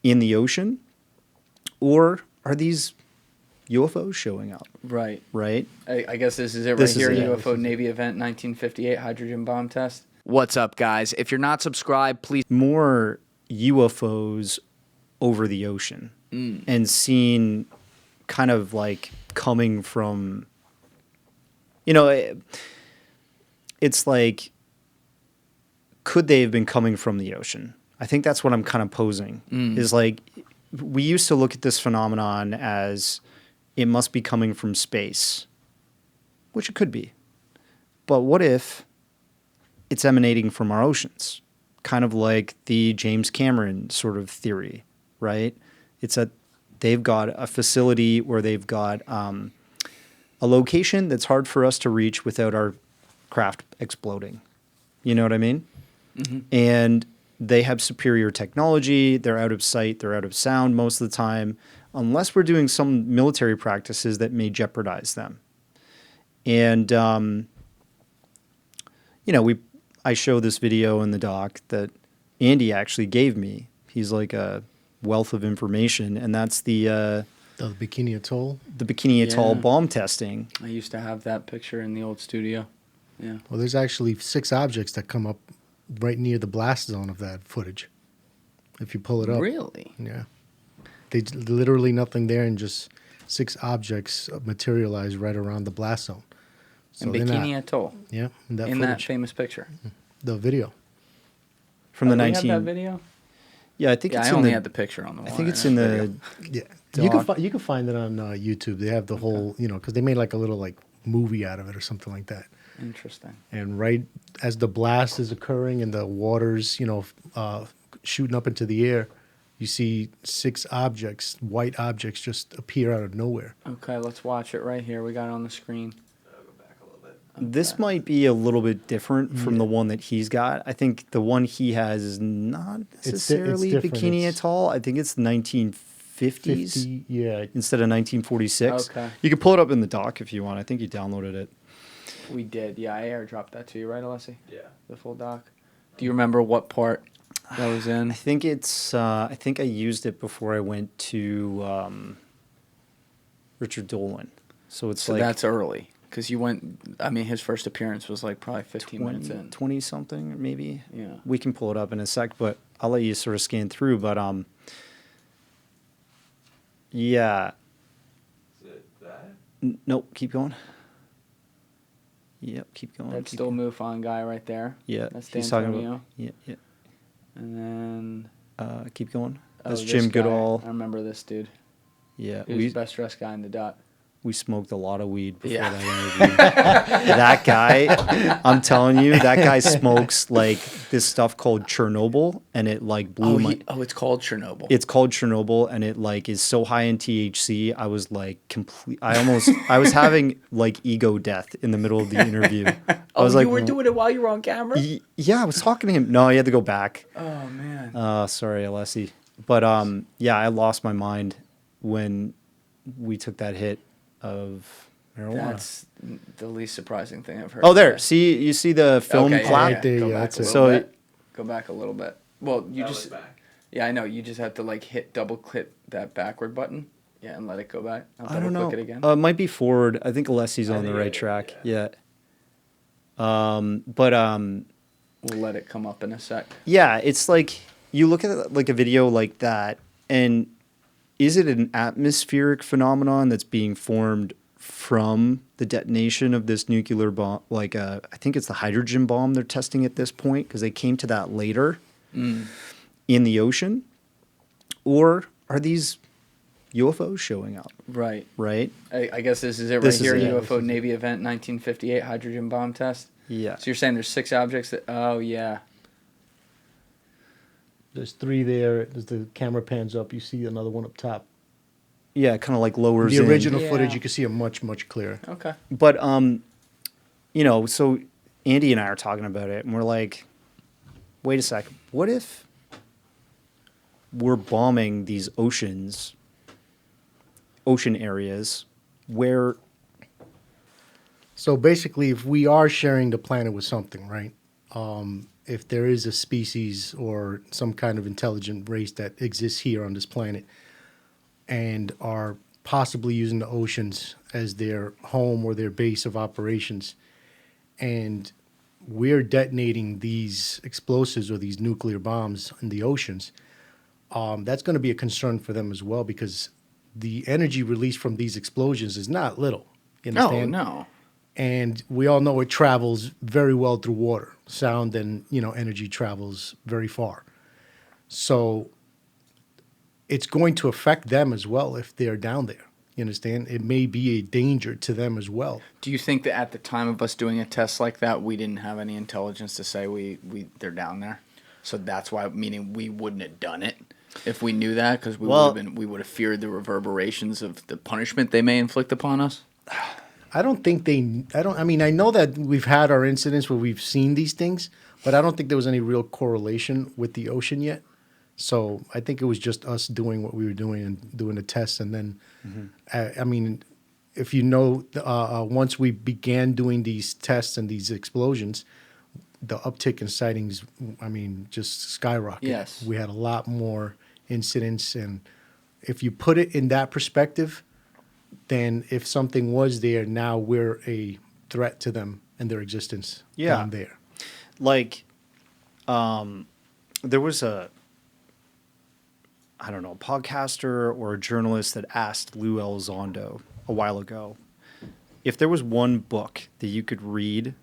in the ocean, or are these UFOs showing up? Right. Right? I guess this is it This right is here. it. UFO Navy event 1958 hydrogen bomb test. What's up, guys? If you're not subscribed, please. More UFOs over the ocean and seen kind of like coming from, it's like, could they have been coming from the ocean? I think that's what I'm kind of posing is like, we used to look at this phenomenon as it must be coming from space, which it could be. But what if it's emanating from our oceans? Kind of like the James Cameron sort of theory, right? It's that they've got a facility where they've got a location that's hard for us to reach without our craft exploding. You know what I mean? Mm-hmm. And they have superior technology. They're out of sight. They're out of sound most of the time, unless we're doing some military practices that may jeopardize them. And, I show this video in the doc that Andy actually gave me. He's like a wealth of information, and that's the Bikini Atoll. The Bikini Atoll bomb testing. I used to have that picture in the old studio. Yeah. Well, there's actually 6 objects that come up right near the blast zone of that footage. If you pull it up. Really? Yeah. They literally nothing there, and just 6 objects materialize right around the blast zone. So in Bikini Atoll. Yeah, in that famous picture. The video. From the we 19... have that video? Yeah, I think it's I in only the... had the picture on the wall. I think it's in the... Yeah. Doc. You can find it on YouTube. They have the whole, because they made like a little movie out of it or something like that. Interesting. And right as the blast is occurring and the water's, shooting up into the air, you see 6 objects, white objects, just appear out of nowhere. Okay, let's watch it right here. We got it on the screen. This might be a little bit different from the one that he's got. I think the one he has is not necessarily different. Bikini Atoll. I think it's 1950s 50, yeah. instead of 1946. Okay. You can pull it up in the doc if you want. I think you downloaded it. We did. Yeah, I airdropped that to you, right, Alessi? Yeah. The full doc. Do you remember what part that was in? I think it's. I think I used it before I went to Richard Dolan. So it's like that's early. Because you went, his first appearance was like probably 15 minutes in. 20 something, maybe. Yeah. We can pull it up in a sec, but I'll let you sort of scan through. But, yeah. Is it that? Nope, keep going. Yep, keep going. That's keep still going. MUFON guy right there. Yeah. That's he's talking D'Antonio. about, yeah. And then... keep going. Oh, That's this Jim guy. Goodall. I remember this dude. Yeah. He was the best dressed guy in the doc. We smoked a lot of weed before Yeah. that interview. That guy, I'm telling you, that guy smokes like this stuff called Chernobyl, and it like blew my. It's called Chernobyl. It's called Chernobyl, and it like is so high in THC. I was like I was having like ego death in the middle of the interview. I was like, you were doing it while you were on camera? Yeah, I was talking to him. No, he had to go back. Oh man. Sorry, Alessi. But yeah, I lost my mind when we took that hit of marijuana. That's the least surprising thing I've heard. Oh, there. See, you see the film Okay, clap? Right there, Go yeah, back that's a it. little So bit. Go back a little bit. Well, you just... back. Yeah, I know. You just have to like double click that backward button. Yeah, and let it go back. I'll I don't know. click it again. It might be forward. I think Alessi's on the think right it- track. yeah. But We'll let it come up in a sec. yeah, it's like you look at like a video like that, and is it an atmospheric phenomenon that's being formed from the detonation of this nuclear bomb? Like, I think it's the hydrogen bomb they're testing at this point because they came to that later in the ocean. Or are these UFOs showing up? Right. Right? I guess this is it right This is here. it. UFO Navy event 1958 hydrogen bomb test. Yeah. So you're saying there's 6 objects that... Oh, yeah. There's 3 there. As the camera pans up, you see another one up top. Yeah, kind of like lowers The in. original Yeah. footage, you can see it much, much clearer. Okay. But so Andy and I are talking about it, and we're like, wait a sec, what if we're bombing these ocean areas where... So basically, if we are sharing the planet with something, right, and if there is a species or some kind of intelligent race that exists here on this planet and are possibly using the oceans as their home or their base of operations, and we're detonating these explosives or these nuclear bombs in the oceans, that's going to be a concern for them as well, because the energy released from these explosions is not little. You No, understand? no. And we all know it travels very well through water. Sound and, energy travels very far. So it's going to affect them as well if they're down there. You understand? It may be a danger to them as well. Do you think that at the time of us doing a test like that, we didn't have any intelligence to say they're down there? So that's why, meaning we wouldn't have done it if we knew that, because we would have feared the reverberations of the punishment they may inflict upon us? I mean, I know that we've had our incidents where we've seen these things, but I don't think there was any real correlation with the ocean yet. So I think it was just us doing what we were doing and doing the tests. And then, I mean, if you know, once we began doing these tests and these explosions, the uptick in sightings, I mean, just skyrocketed. Yes. We had a lot more incidents. And if you put it in that perspective, then if something was there, now we're a threat to them and their existence down there. Like, there was a podcaster or a journalist that asked Lou Elizondo a while ago if there was one book that you could read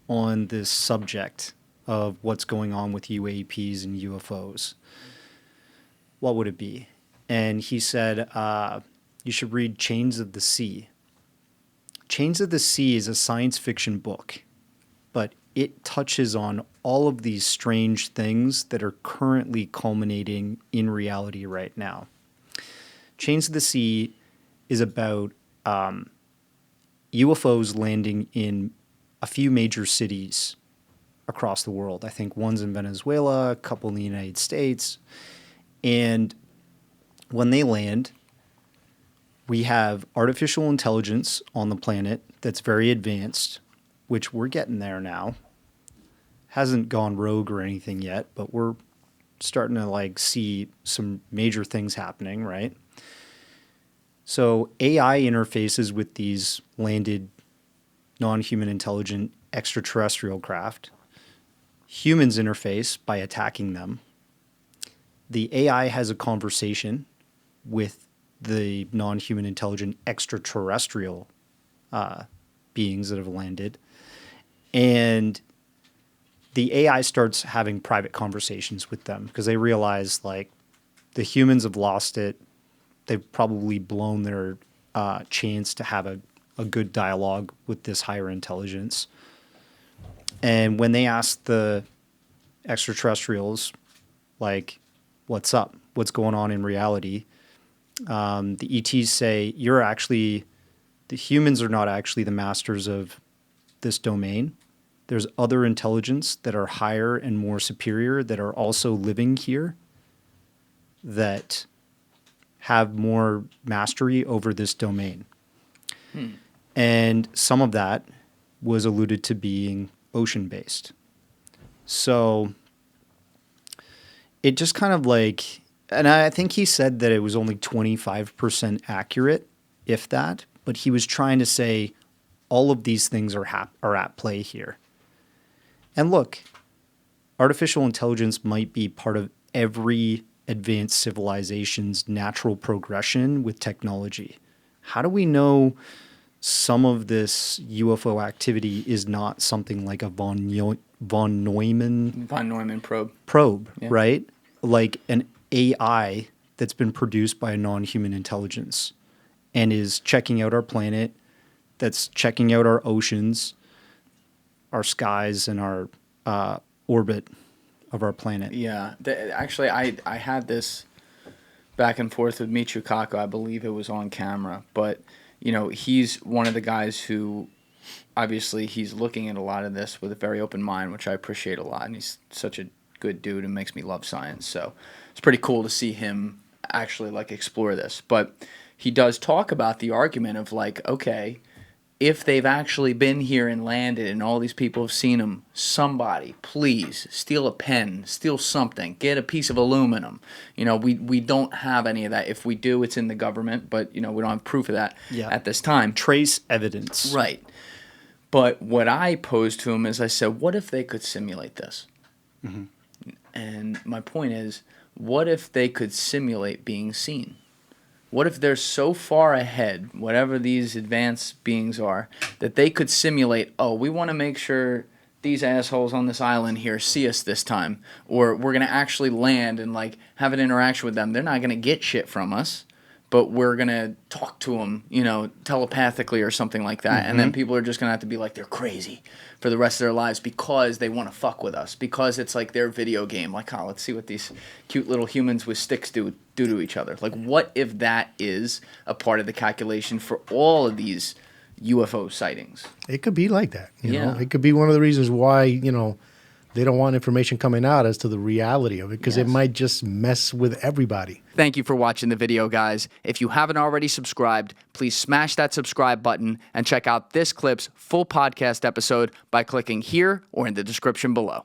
on this subject of what's going on with UAPs and UFOs, what would it be? And he said, you should read Chains of the Sea. Chains of the Sea is a science fiction book, but it touches on all of these strange things that are currently culminating in reality right now. Chains of the Sea is about UFOs landing in a few major cities across the world. I think one's in Venezuela, a couple in the United States. And when they land, we have artificial intelligence on the planet that's very advanced, which we're getting there now. Hasn't gone rogue or anything yet, but we're starting to see some major things happening, right? So AI interfaces with these landed non-human intelligent extraterrestrial craft. Humans interface by attacking them. The AI has a conversation with the non-human intelligent extraterrestrial beings that have landed. And the AI starts having private conversations with them because they realize the humans have lost it. They've probably blown their chance to have a good dialogue with this higher intelligence. And when they ask the extraterrestrials, what's up? What's going on in reality? The ETs say, the humans are not actually the masters of this domain. There's other intelligence that are higher and more superior that are also living here that have more mastery over this domain. And some of that was alluded to being ocean-based. So it just kind of and I think he said that it was only 25% accurate, if that, but he was trying to say all of these things are at play here. And look, artificial intelligence might be part of every advanced civilization's natural progression with technology. How do we know some of this UFO activity is not something like a von Neumann probe, yeah. Right? Like an AI that's been produced by a non-human intelligence and is checking out our planet, that's checking out our oceans, our skies, and our orbit of our planet. Yeah. Actually, I had this back and forth with Michio Kaku. I believe it was on camera. But, he's one of the guys who, obviously, he's looking at a lot of this with a very open mind, which I appreciate a lot. And he's such a good dude and makes me love science. So it's pretty cool to see him actually explore this. But he does talk about the argument of okay, if they've actually been here and landed and all these people have seen them, somebody, please, steal a pen, steal something, get a piece of aluminum. You know, we don't have any of that. If we do, it's in the government, but, you know, we don't have proof of that at this time. Trace evidence. Right. But what I posed to him is I said, what if they could simulate this? Mm-hmm. And my point is, what if they could simulate being seen? What if they're so far ahead, whatever these advanced beings are, that they could simulate, oh, we want to make sure these assholes on this island here see us this time, or we're going to actually land and like have an interaction with them. They're not going to get shit from us, but we're going to talk to them, you know, telepathically or something like that. Mm-hmm. And then people are just going to have to be like, they're crazy for the rest of their lives because they want to fuck with us, because it's like their video game. Like, oh, let's see what these cute little humans with sticks do to each other. Like, what if that is a part of the calculation for all of these UFO sightings? It could be like that. You know? It could be one of the reasons why, you know, they don't want information coming out as to the reality of it, because it might just mess with everybody. Thank you for watching the video, guys. If you haven't already subscribed, please smash that subscribe button and check out this clip's full podcast episode by clicking here or in the description below.